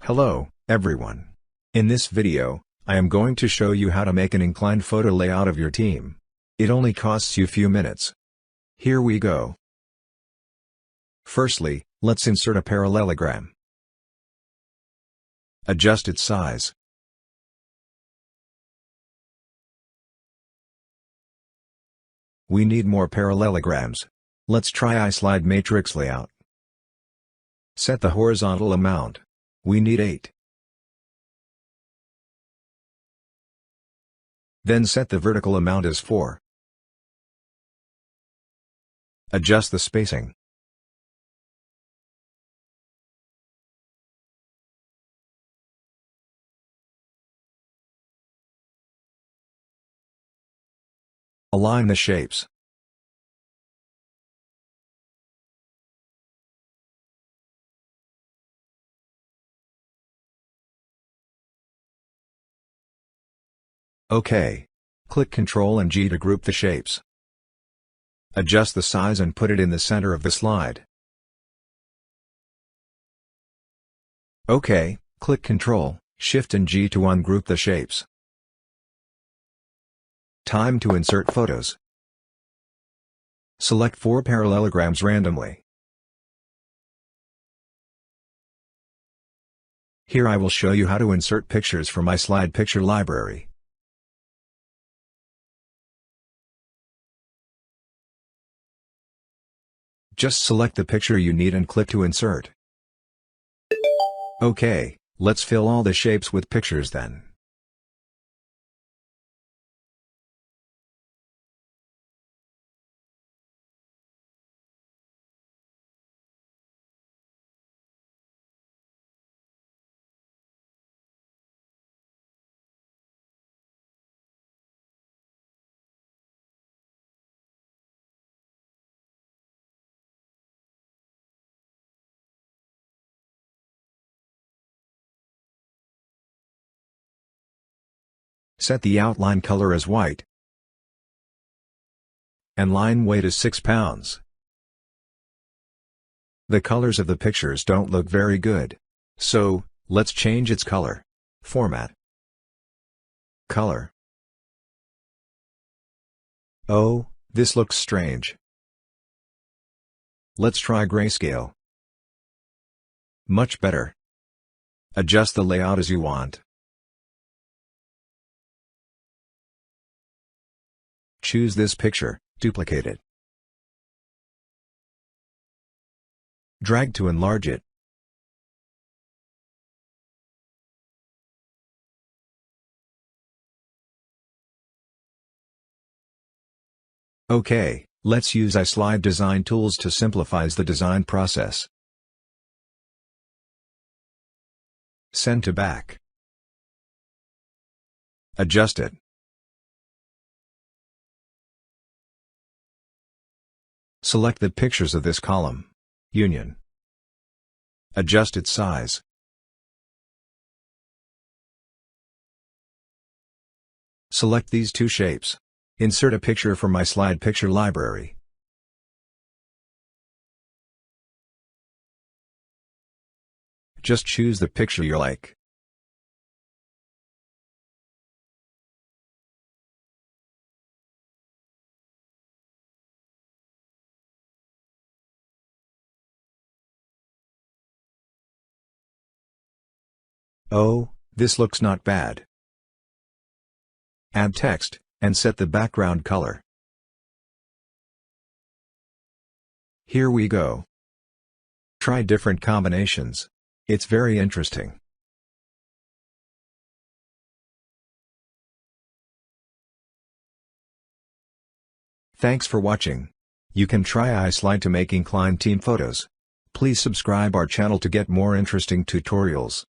Hello, everyone. In this video, I am going to show you how to make an inclined photo layout of your team. It only costs you few minutes. Here we go. Firstly, let's insert a parallelogram. Adjust its size. We need more parallelograms. Let's try I-slide matrix layout. Set the horizontal amount. We need 8. Then set the vertical amount as 4. Adjust the spacing. Align the shapes. OK. Click Ctrl and G to group the shapes. Adjust the size and put it in the center of the slide. OK, click Ctrl, Shift and G to ungroup the shapes. Time to insert photos. Select 4 parallelograms randomly. Here I will show you how to insert pictures from my slide picture library. Just select the picture you need and click to insert. OK, let's fill all the shapes with pictures then. Set the outline color as white. And line weight as 6 pounds. The colors of the pictures don't look very good. So, let's change its color. Format. Color. Oh, this looks strange. Let's try grayscale. Much better. Adjust the layout as you want. Choose this picture, duplicate it. Drag to enlarge it. OK, let's use I-slide design tools to simplify the design process. Send to back. Adjust it. Select the pictures of this column. Union. Adjust its size. Select these 2 shapes. Insert a picture from my slide picture library. Just choose the picture you like. Oh, this looks not bad. Add text, and set the background color. Here we go. Try different combinations. It's very interesting. Thanks for watching. You can try I-slide to make inclined team photos. Please subscribe our channel to get more interesting tutorials.